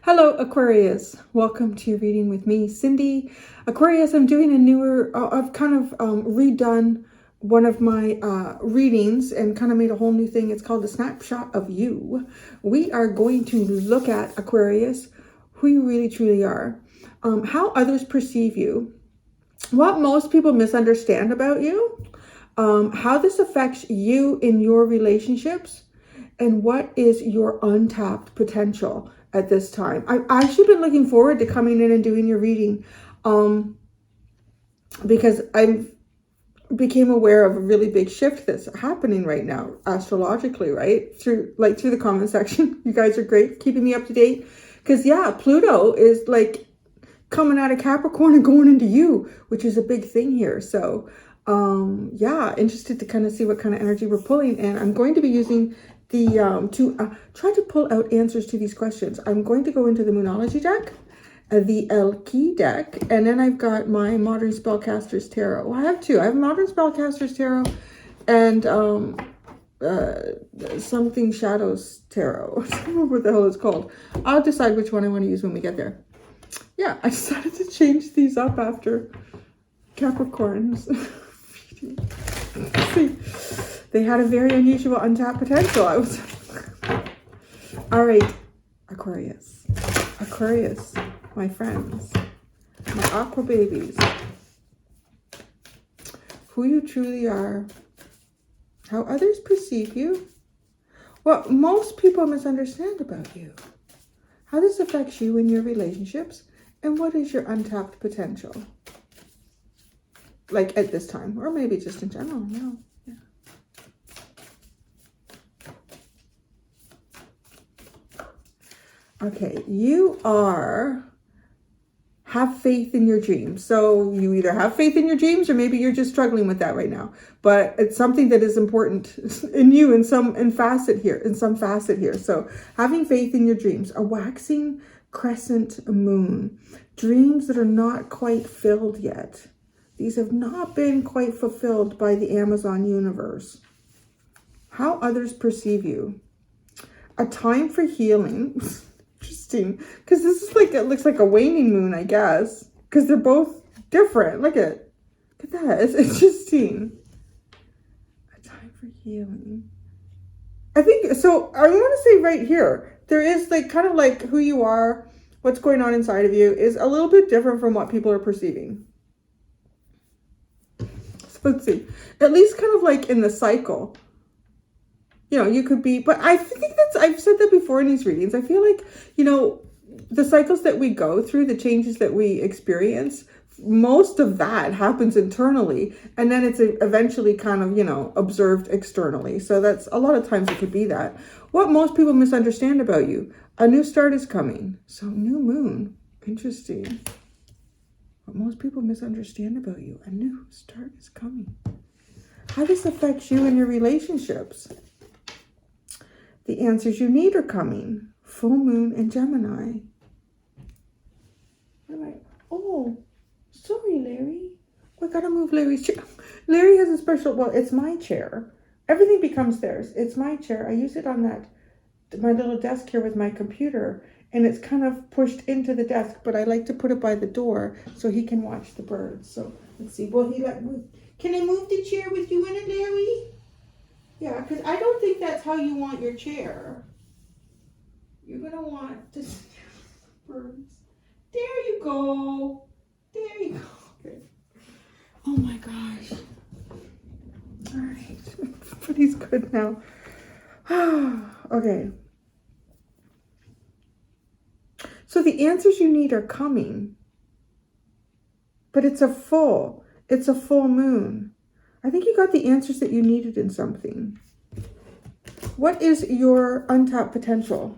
Hello, Aquarius. Welcome to your reading with me, Cindy. Aquarius, I'm doing a newer, I've kind of redone one of my readings and kind of made a whole new thing. It's called a snapshot of you. We are going to look at, Aquarius, who you really truly are, how others perceive you, what most people misunderstand about you, how this affects you in your relationships, and what is your untapped potential at this time. I've actually been looking forward to coming in and doing your reading because I became aware of a really big shift that's happening right now astrologically, right? Through the comment section. You guys are great, keeping me up to date. Because yeah, Pluto is like coming out of Capricorn and going into you, which is a big thing here. So yeah, interested to kind of see what kind of energy we're pulling. And I'm going to be using the to try to pull out answers to these questions. I'm going to go into the Moonology deck, the Elki deck, and then I've got my Modern Spellcasters Tarot. Well, I have two. I have Modern Spellcasters Tarot and something Shadows Tarot. I don't remember what the hell it's called. I'll decide which one I want to use when we get there. Yeah, I decided to change these up after Capricorns. See, they had a very unusual untapped potential. I was all right, Aquarius, my friends, my aqua babies, who you truly are, how others perceive you, what most people misunderstand about you, how this affects you in your relationships, and what is your untapped potential. Like at this time, or maybe just in general, no. Yeah. Okay, you have faith in your dreams. So you either have faith in your dreams or maybe you're just struggling with that right now. But it's something that is important in you in some facet here. So having faith in your dreams, a waxing crescent moon, dreams that are not quite filled yet. These have not been quite fulfilled by the Amazon universe. How others perceive you. A time for healing. Interesting. Because this is like, it looks like a waning moon, I guess. Because they're both different. Look at that. It's interesting. A time for healing. I think, so I want to say right here, there is like kind of like who you are, what's going on inside of you is a little bit different from what people are perceiving. Let's see, at least kind of like in the cycle, you know, you could be, but I think I've said that before in these readings. I feel like, you know, the cycles that we go through, the changes that we experience, most of that happens internally. And then it's eventually kind of, you know, observed externally. So that's a lot of times it could be that. What most people misunderstand about you, a new start is coming. So new moon, interesting. What most people misunderstand about you, a new start is coming. How this affects you in your relationships. The answers you need are coming. Full moon in Gemini. Oh, sorry, Larry. I gotta move Larry's chair. Larry has a special, well, it's my chair. Everything becomes theirs. It's my chair. I use it on my little desk here with my computer. And it's kind of pushed into the desk, but I like to put it by the door so he can watch the birds. So let's see. Will he let me? Can I move the chair with you in it, Larry? Yeah, because I don't think that's how you want your chair. You're gonna want to see the birds. There you go. There you go. Okay. Oh my gosh. All right, but he's good now. Okay. So the answers you need are coming, but it's a full moon. I think you got the answers that you needed in something. What is your untapped potential?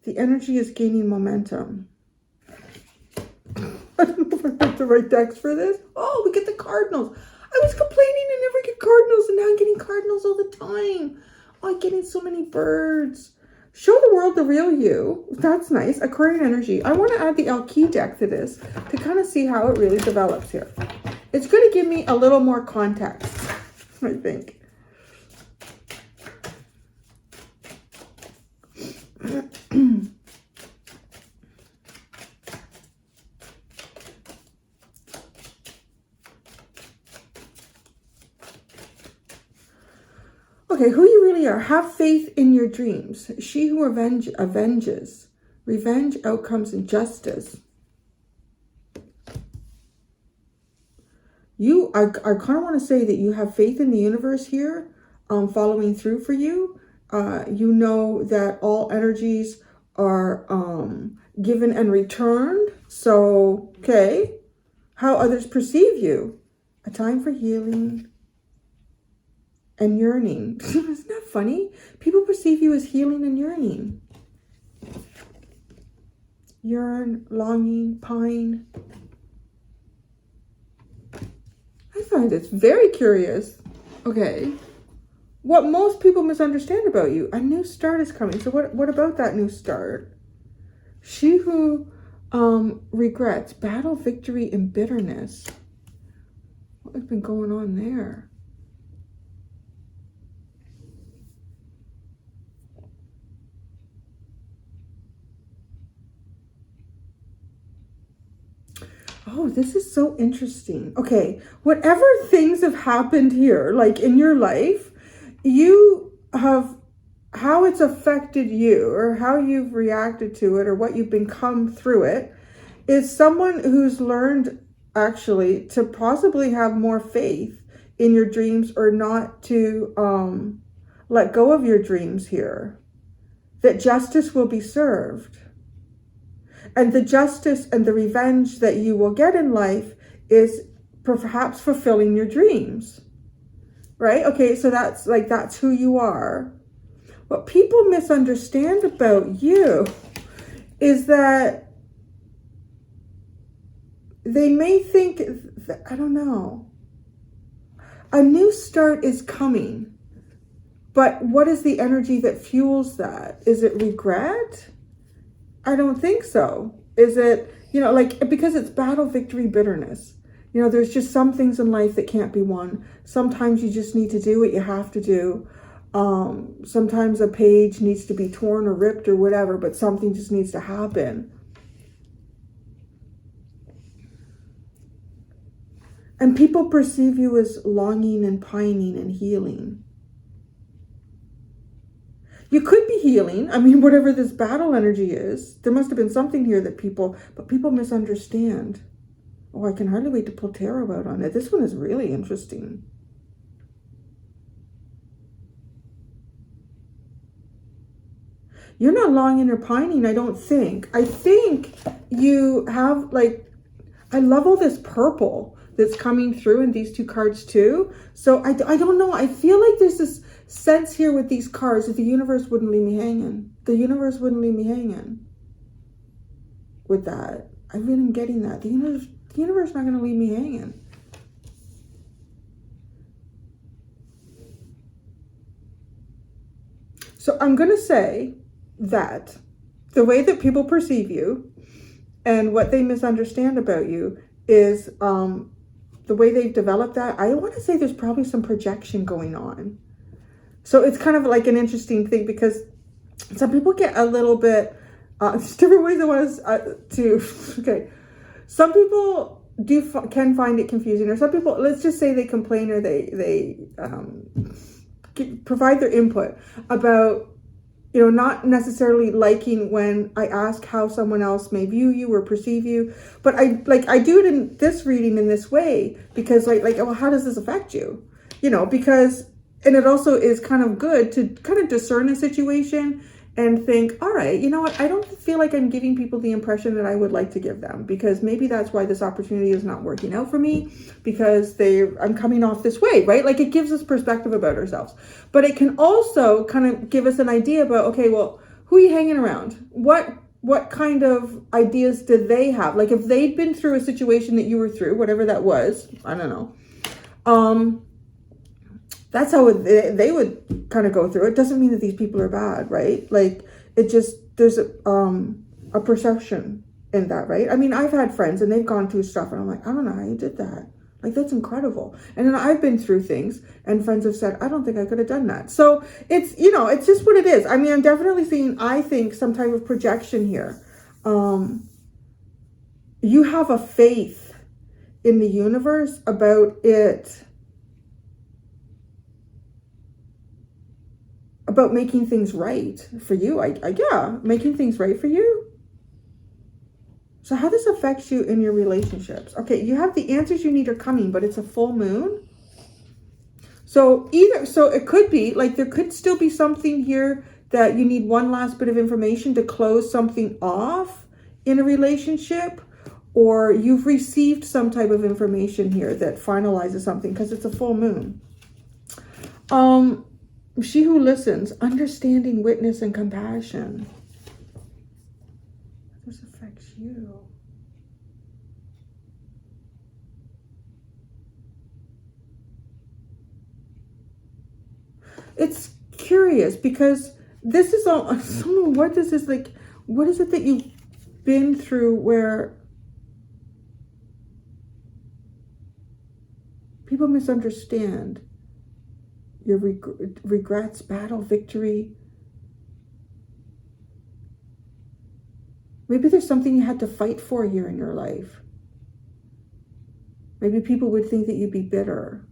The energy is gaining momentum. I don't know if I have the right decks for this. Oh, we get the cardinals. I was complaining I never get cardinals, and now I'm getting cardinals all the time. Oh, I'm getting so many birds. Show the world the real you. That's nice. Aquarian energy. I want to add the Elki deck to this to kind of see how it really develops here. It's going to give me a little more context, I think. Okay, who you really are. Have faith in your dreams. She who avenges. Revenge, outcomes, and justice. I kind of want to say that you have faith in the universe here, following through for you. You know that all energies are given and returned. So, okay. How others perceive you. A time for healing and yearning. Isn't that funny? People perceive you as healing and yearning. Yearn, longing, pine. I find it's very curious. Okay. What most people misunderstand about you. A new start is coming. So what about that new start? She who regrets. Battle, victory, and bitterness. What has been going on there? Oh, this is so interesting. Okay, whatever things have happened here, like in your life, you have, how it's affected you or how you've reacted to it or what you've become through it is someone who's learned actually to possibly have more faith in your dreams or not to let go of your dreams here. That justice will be served. And the justice and the revenge that you will get in life is perhaps fulfilling your dreams, right? Okay, so that's who you are. What people misunderstand about you is that they may think that, I don't know, a new start is coming. But what is the energy that fuels that? Is it regret? I don't think so. Is it, because it's battle, victory, bitterness. There's just some things in life that can't be won. Sometimes you just need to do what you have to do. Sometimes a page needs to be torn or ripped or whatever, but something just needs to happen. And people perceive you as longing and pining and healing. You could be healing. Whatever this battle energy is, there must have been something here that people misunderstand. Oh, I can hardly wait to pull tarot out on it. This one is really interesting. You're not longing or pining, I don't think. I think you have, I love all this purple that's coming through in these two cards too. So I don't know. I feel like there's this sense here with these cards that the universe wouldn't leave me hanging. The universe wouldn't leave me hanging with that. I really am getting that. The universe not going to leave me hanging. So I'm going to say that the way that people perceive you and what they misunderstand about you is the way they've developed that. I want to say there's probably some projection going on. So it's kind of like an interesting thing because some people get a little bit, there's different ways I want to, okay. Some people can find it confusing, or some people, let's just say they complain or they provide their input about, not necessarily liking when I ask how someone else may view you or perceive you. But I do it in this reading in this way because well, how does this affect you? Because, and it also is kind of good to kind of discern a situation and think, all right, you know what? I don't feel like I'm giving people the impression that I would like to give them, because maybe that's why this opportunity is not working out for me, because I'm coming off this way, right? Like, it gives us perspective about ourselves, but it can also kind of give us an idea about, okay, well, who are you hanging around? What kind of ideas did they have? Like, if they'd been through a situation that you were through, whatever that was, I don't know. That's how they would kind of go through it. Doesn't mean that these people are bad, right? Like, it just, there's a perception in that, right? I've had friends and they've gone through stuff and I'm like, I don't know how you did that. Like, that's incredible. And then I've been through things and friends have said, I don't think I could have done that. So it's, it's just what it is. I'm definitely seeing, I think, some type of projection here. You have a faith in the universe about it about making things right for you. Yeah, making things right for you. So how this affects you in your relationships. Okay, you have the answers you need are coming, but it's a full moon. So it could be like there could still be something here that you need one last bit of information to close something off in a relationship, or you've received some type of information here that finalizes something because it's a full moon. She who listens, understanding, witness, and compassion. This affects you. It's curious because this is all, I don't know what this is like. What is it that you've been through where people misunderstand your regrets, battle, victory? Maybe there's something you had to fight for here in your life. Maybe people would think that you'd be bitter.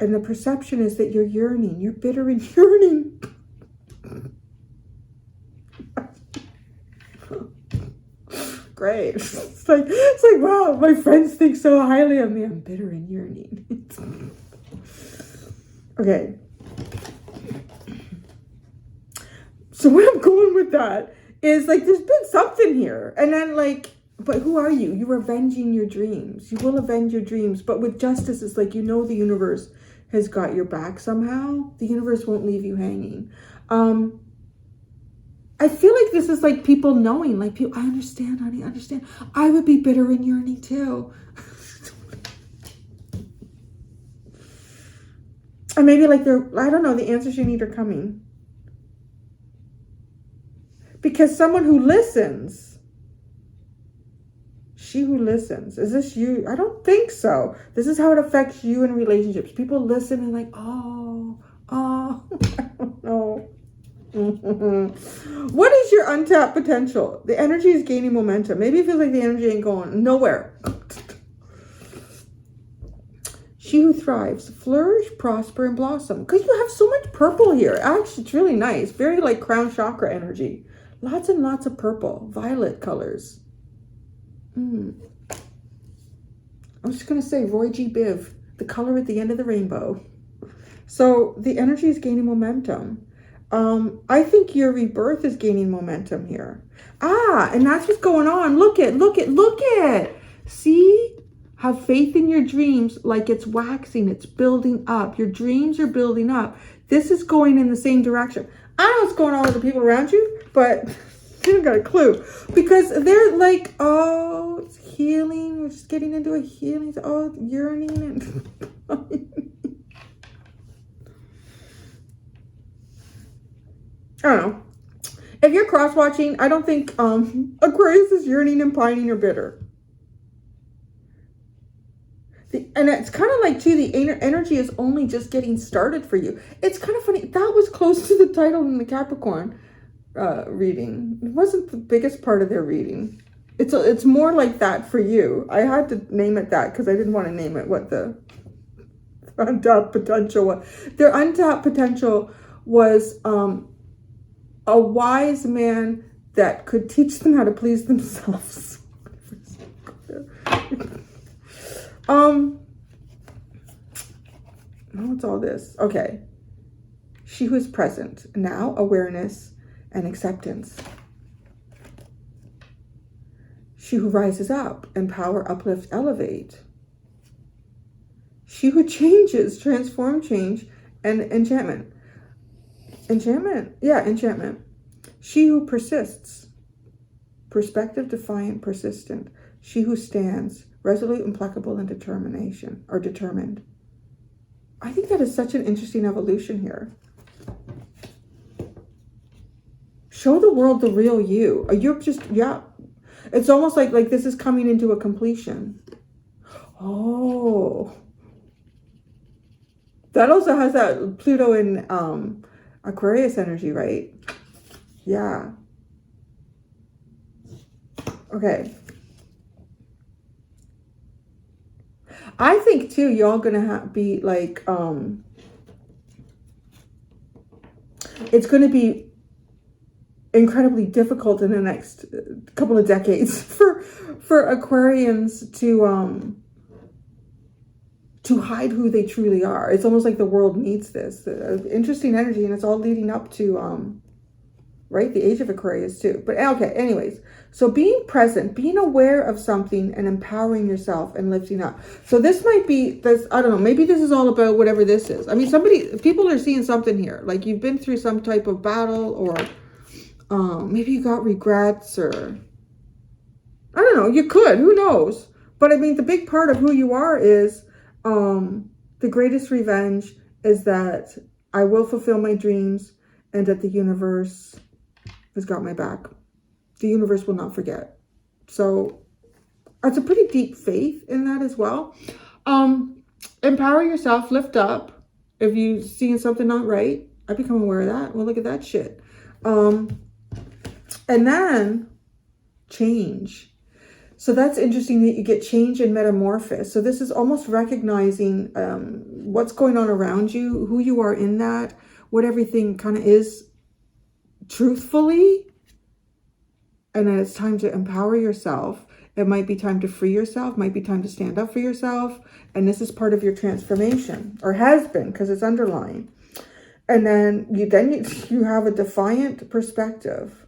And the perception is that you're yearning. You're bitter and yearning. Great. It's like, wow, my friends think so highly of me. I'm bitter and yearning. Okay. So where I'm going with that is like, there's been something here. And then like, but who are you? You're avenging your dreams. You will avenge your dreams. But with justice, it's like, you know, the universe has got your back somehow. The universe won't leave you hanging. I feel like this is like people knowing, like people, I understand, honey, I understand. I would be bitter and yearning too. And maybe like I don't know, the answers you need are coming. Because someone who listens, she who listens, is this you? I don't think so. This is how it affects you in relationships. People listen and like, oh, I don't know. What is your untapped potential? The energy is gaining momentum. Maybe it feels like the energy ain't going nowhere. She who thrives, flourish, prosper, and blossom. Because you have so much purple here. Actually, it's really nice. Very like crown chakra energy. Lots and lots of purple, violet colors. I'm just going to say Roy G. Biv, the color at the end of the rainbow. So the energy is gaining momentum. I think your rebirth is gaining momentum here. And that's what's going on. Look at. See? Have faith in your dreams like it's waxing. It's building up. Your dreams are building up. This is going in the same direction. I don't know what's going on with the people around you, but you don't got a clue. Because they're like, oh, it's healing. We're just getting into a healing. Oh, yearning. And I don't know. If you're cross-watching, I don't think Aquarius is yearning and pining or bitter. And it's kind of like, too, the energy is only just getting started for you. It's kind of funny. That was close to the title in the Capricorn reading. It wasn't the biggest part of their reading. It's more like that for you. I had to name it that because I didn't want to name it what the untapped potential was. Their untapped potential was a wise man that could teach them how to please themselves. What's all this? Okay. She who is present. Now, awareness and acceptance. She who rises up, empower, uplift, elevate. She who changes, transform, change, and enchantment. Enchantment? Yeah, enchantment. She who persists. Perspective, defiant, persistent. She who stands, resolute, implacable, and determination, or determined. I think that is such an interesting evolution here. Show the world the real you. You're just, yeah. It's almost like this is coming into a completion. Oh. That also has that Pluto in Aquarius energy, right? Yeah. Okay. I think too, y'all gonna be like, it's gonna be incredibly difficult in the next couple of decades for Aquarians to hide who they truly are. It's almost like the world needs this interesting energy, and it's all leading up to right, the age of Aquarius too. But okay, anyways, so being present, being aware of something, and empowering yourself and lifting up. So this might be this, I don't know, maybe this is all about whatever this is. I mean, people are seeing something here, like you've been through some type of battle, or maybe you got regrets, or I don't know, you could, who knows? But I mean, the big part of who you are is the greatest revenge is that I will fulfill my dreams, and that the universe has got my back. The universe will not forget. So it's a pretty deep faith in that as well. Empower yourself, lift up. If you seeing something not right, I become aware of that. Well, look at that shit. And then change. So that's interesting that you get change and metamorphosis. So this is almost recognizing what's going on around you, who you are in that, what everything kind of is truthfully. And then it's time to empower yourself. It might be time to free yourself, might be time to stand up for yourself. And this is part of your transformation, or has been, because it's underlying. And then you have a defiant perspective.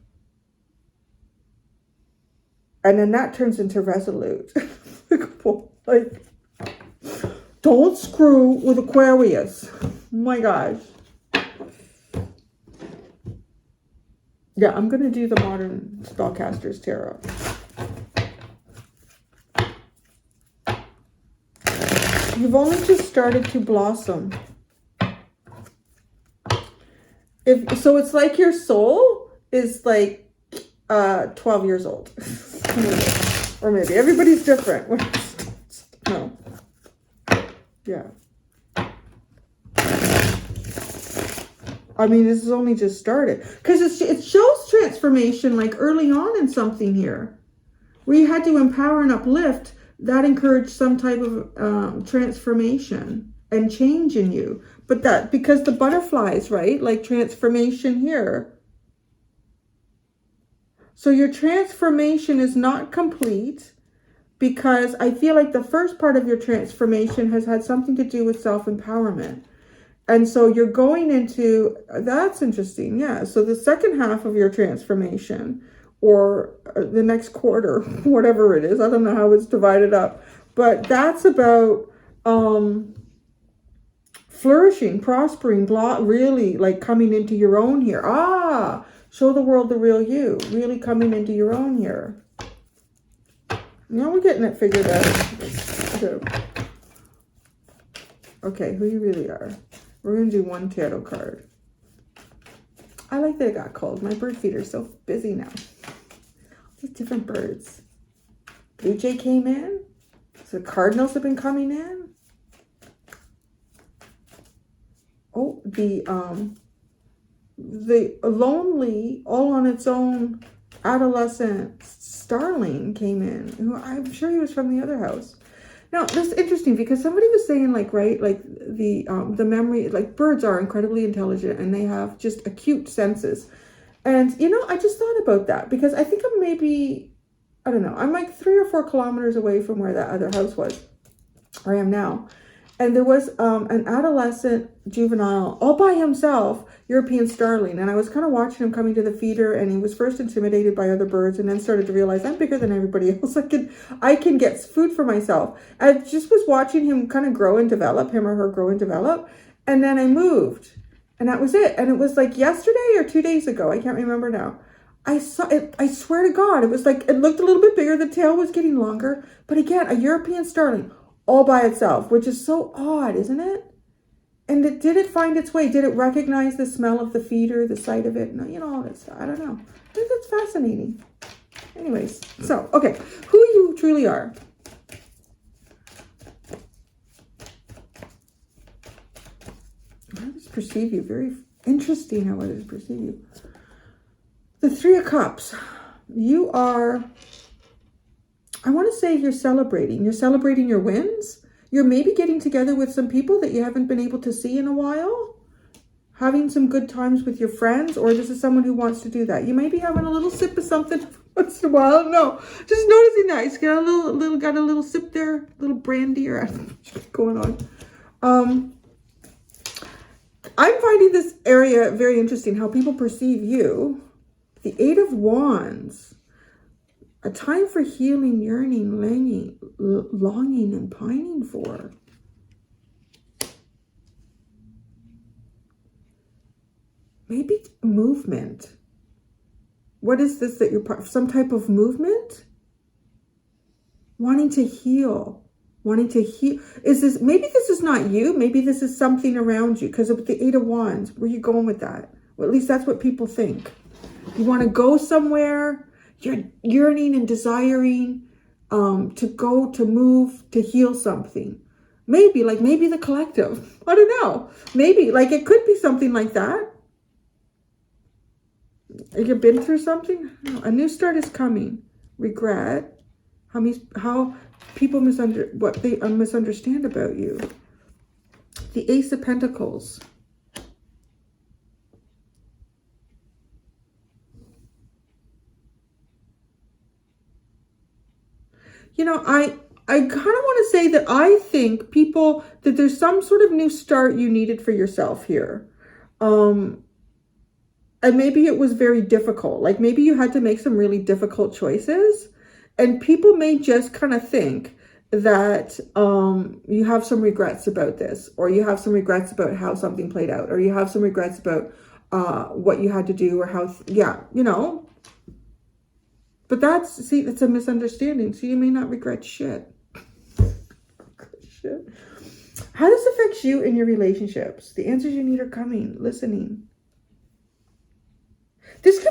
And then that turns into resolute. Like, don't screw with Aquarius. Oh my gosh. Yeah, I'm going to do the Modern Spellcasters Tarot. You've only just started to blossom. So it's like your soul is like 12 years old. Or maybe everybody's different. No. Yeah. I mean, this is only just started. Because it shows transformation like early on in something here. Where you had to empower and uplift. That encouraged some type of transformation and change in you. But that, because the butterflies, right? Like transformation here. So your transformation is not complete, because I feel like the first part of your transformation has had something to do with self-empowerment. And so you're going into, that's interesting. Yeah. So the second half of your transformation, or the next quarter, whatever it is, I don't know how it's divided up, but that's about flourishing, prospering, really like coming into your own here. Show the world the real you, really coming into your own here. Now we're getting it figured out. Okay, who you really are. We're going to do one tarot card. I like that it got cold. My bird feeder's so busy now. These different birds. Blue jay came in. So the cardinals have been coming in. Oh, the lonely, all on its own adolescent starling came in, who I'm sure he was from the other house. Now, that's interesting, because somebody was saying, like, right, like the memory, like birds are incredibly intelligent and they have just acute senses. And, you know, I just thought about that, because I think I'm maybe, I don't know, I'm like 3 or 4 kilometers away from where that other house was, where I am now. And there was an adolescent juvenile all by himself, European starling. And I was kind of watching him coming to the feeder, and he was first intimidated by other birds, and then started to realize, I'm bigger than everybody else. I can get food for myself. I just was watching him kind of grow and develop, him or her grow and develop. And then I moved, and that was it. And it was like yesterday or 2 days ago. I can't remember now. I saw it. I swear to God, it was like, it looked a little bit bigger. The tail was getting longer. But again, a European starling all by itself, which is so odd, isn't it? And did it find its way? Did it recognize the smell of the feeder, the sight of it? No, you know, all that stuff. I don't know. I think that's fascinating. Anyways, so, okay, who you truly are. Others perceive you. Very interesting how others perceive you. The 3 of Cups. You are, I want to say you're celebrating. You're celebrating your wins. You're maybe getting together with some people that you haven't been able to see in a while. Having some good times with your friends, or this is someone who wants to do that. You may be having a little sip of something once in a while. No, just noticing that. He's got a little sip there, a little brandy or I don't know what's going on. I'm finding this area very interesting, how people perceive you. The Eight of Wands. A time for healing, yearning, longing, and pining for. Maybe movement. What is this that you're part of? Some type of movement? Wanting to heal. Wanting to heal. Maybe this is not you. Maybe this is something around you. Because of the Eight of Wands, where are you going with that? Well, at least that's what people think. You want to go somewhere. You're yearning and desiring to go, to move, to heal something. Maybe the collective. I don't know. Maybe it could be something like that. Have you been through something? A new start is coming. Regret. How people misunderstand about you. The Ace of Pentacles. I kind of want to say that I think that there's some sort of new start you needed for yourself here. And maybe it was very difficult. Maybe you had to make some really difficult choices. And people may just kind of think that you have some regrets about this. Or you have some regrets about how something played out. Or you have some regrets about what you had to do. Or how, But it's a misunderstanding. So you may not regret shit. How does this affect you in your relationships? The answers you need are coming. Listening. This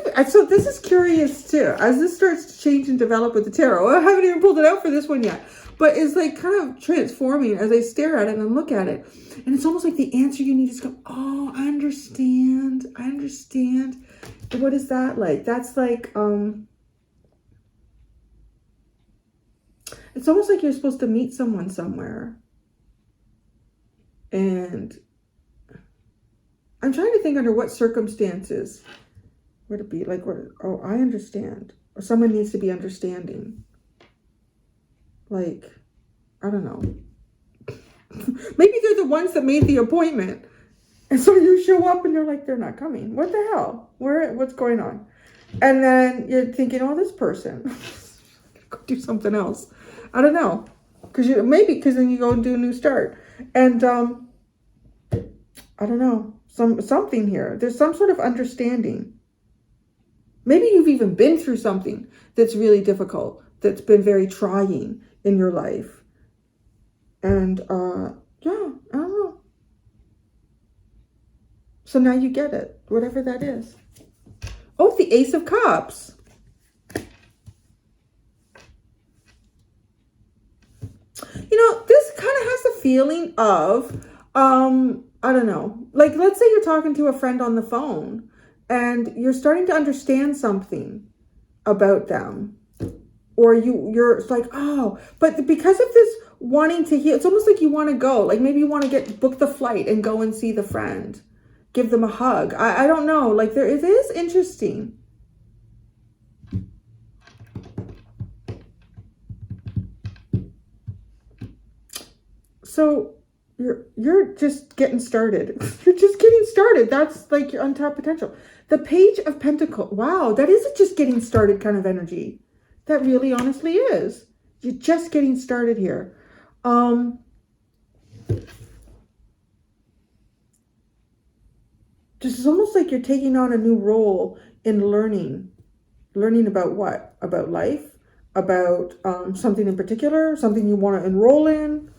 is curious too. As this starts to change and develop with the tarot, I haven't even pulled it out for this one yet. But it's kind of transforming as I stare at it and look at it. And it's almost like the answer you need is go, oh, I understand. What is that like? That's it's almost like you're supposed to meet someone somewhere. And I'm trying to think under what circumstances would it be I understand. Or someone needs to be understanding. I don't know. Maybe they're the ones that made the appointment. And so you show up and they're not coming. What the hell? What's going on? And then you're thinking, oh, this person. Go do something else. I don't know. Because then you go and do a new start. And I don't know. Something here. There's some sort of understanding. Maybe you've even been through something that's really difficult, that's been very trying in your life. And I don't know. So now you get it, whatever that is. Oh, the Ace of Cups. This kind of has a feeling of, I don't know. Let's say you're talking to a friend on the phone and you're starting to understand something about them. Or you're oh, but because of this wanting to heal, it's almost like you want to go. Maybe you want to book the flight and go and see the friend. Give them a hug. I don't know. It is interesting. So you're just getting started. You're just getting started. That's your untapped potential. The Page of Pentacles. Wow, that is a just getting started kind of energy. That really honestly is. You're just getting started here. This is almost like you're taking on a new role in learning. Learning about what? About life? About something in particular? Something you want to enroll in?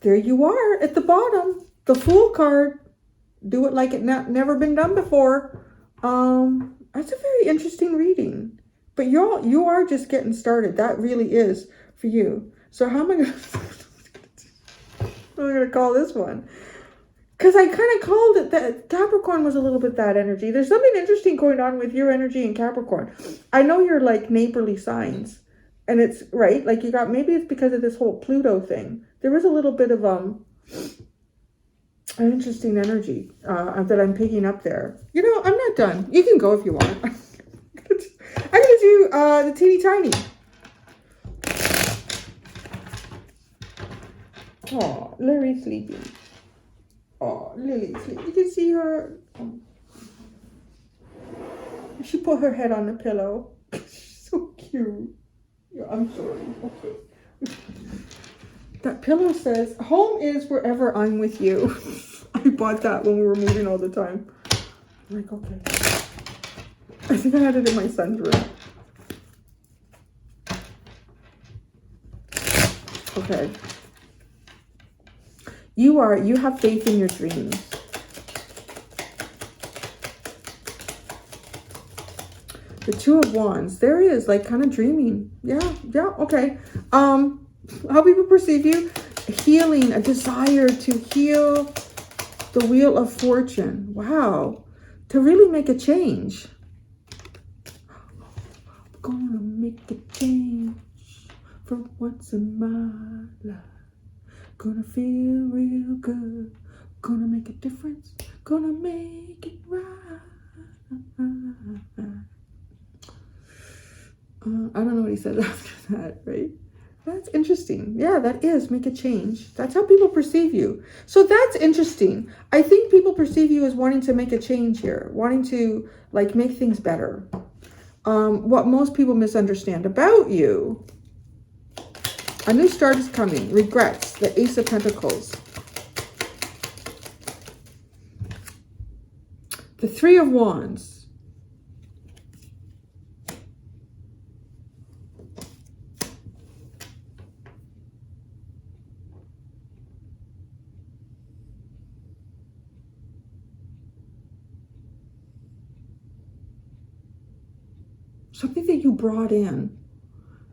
There you are at the bottom. The Fool card. Do it like it never been done before. That's a very interesting reading. But you are just getting started. That really is for you. So how am I going to call this one? Because I kind of called it that Capricorn was a little bit that energy. There's something interesting going on with your energy in Capricorn. I know you're neighborly signs. And it's right, like you got, maybe it's because of this whole Pluto thing. There was a little bit of an interesting energy that I'm picking up there. You know, I'm not done. You can go if you want. I'm gonna do the teeny tiny. Oh, Lily's sleeping. Oh, Lily's sleeping. You can see her. She put her head on the pillow. She's so cute. Yeah, I'm sorry. Okay. That pillow says, home is wherever I'm with you. I bought that when we were moving all the time. I'm like, okay. I think I had it in my son's room. Okay. You have faith in your dreams. The Two of Wands. There he is, like kind of dreaming. Yeah, okay. How people perceive you, healing, a desire to heal the Wheel of Fortune. Wow. To really make a change. I'm gonna make a change for once in my life. Gonna feel real good. Gonna make a difference. Gonna make it right. I don't know what he says after that, right? That's interesting. Yeah, that is make a change. That's how people perceive you. So that's interesting. I think people perceive you as wanting to make a change here, wanting to like make things better. What most people misunderstand about you, a new start is coming. Regrets, the Ace of Pentacles. The Three of Wands. Something that you brought in.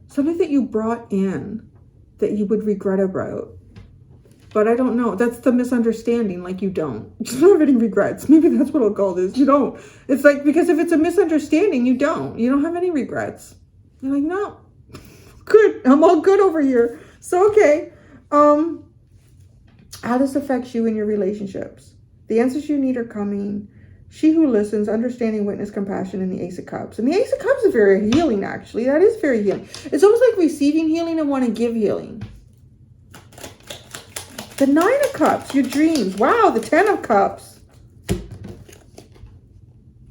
Something that you brought in that you would regret about. But I don't know. That's the misunderstanding. Like you don't. You don't have any regrets. Maybe that's what I'll call this. You don't. It's like, because if it's a misunderstanding, you don't. You don't have any regrets. You're like, no. Good. I'm all good over here. So, okay. How this affects you in your relationships. The answers you need are coming. She who listens, understanding, witness, compassion, and the Ace of Cups. And the Ace of Cups is very healing, actually. That is very healing. It's almost like receiving healing and want to give healing. The Nine of Cups, your dreams. Wow, the Ten of Cups.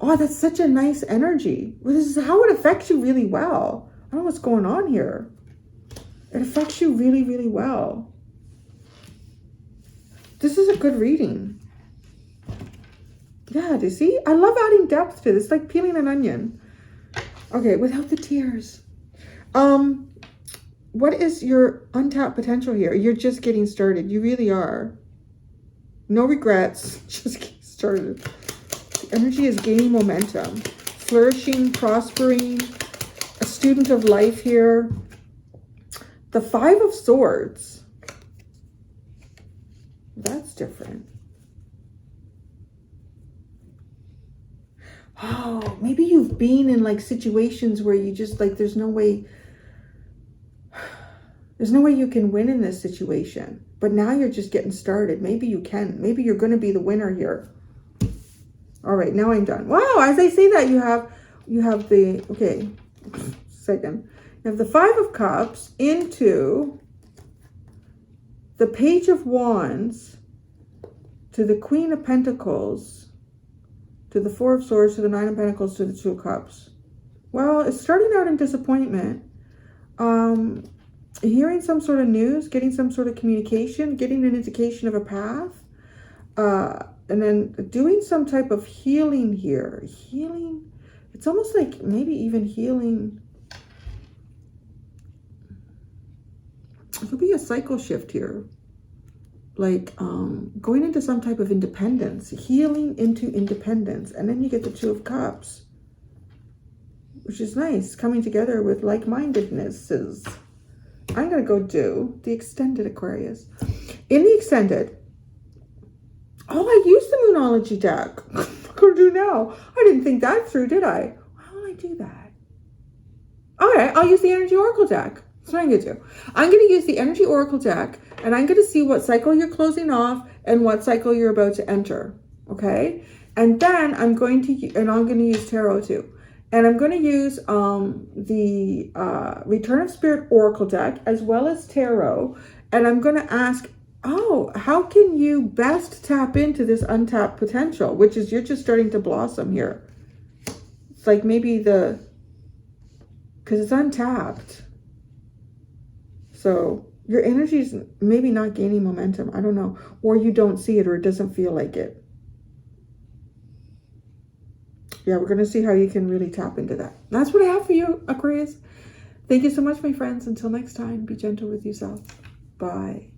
Oh, that's such a nice energy. Well, this is how it affects you really well. I don't know what's going on here. It affects you really, really well. This is a good reading. Yeah, do you see? I love adding depth to this. It's like peeling an onion. Okay, without the tears. What is your untapped potential here? You're just getting started. You really are. No regrets. Just getting started. The energy is gaining momentum. Flourishing, prospering. A student of life here. The Five of Swords. That's different. Oh, maybe you've been in like situations where you just like, there's no way you can win in this situation. But now you're just getting started. Maybe you can. Maybe you're going to be the winner here. All right, now I'm done. Wow, as I say that, you have the, okay, second. You have the Five of Cups into the Page of Wands to the Queen of Pentacles to the Four of Swords, to the Nine of Pentacles, to the Two of Cups. Well, it's starting out in disappointment. Hearing some sort of news, getting some sort of communication, getting an indication of a path. And then doing some type of healing here. Healing. It's almost like maybe even healing. It could be a cycle shift here. Like going into some type of independence, healing into independence. And then you get the Two of Cups, which is nice, coming together with like-mindednesses. I'm going to go do the extended Aquarius. In the extended, oh, I used the Moonology deck. What am I going to do now? I didn't think that through, did I? How will I do that? All right, I'll use the Energy Oracle deck. That's what I'm going to do. I'm going to use the Energy Oracle deck, and I'm going to see what cycle you're closing off and what cycle you're about to enter. Okay? And then I'm going to use tarot too. And I'm going to use the Return of Spirit Oracle deck as well as tarot. And I'm going to ask, how can you best tap into this untapped potential, which is you're just starting to blossom here. It's like maybe because it's untapped. So your energy is maybe not gaining momentum. I don't know. Or you don't see it, or it doesn't feel like it. Yeah, we're going to see how you can really tap into that. That's what I have for you, Aquarius. Thank you so much, my friends. Until next time, be gentle with yourself. Bye.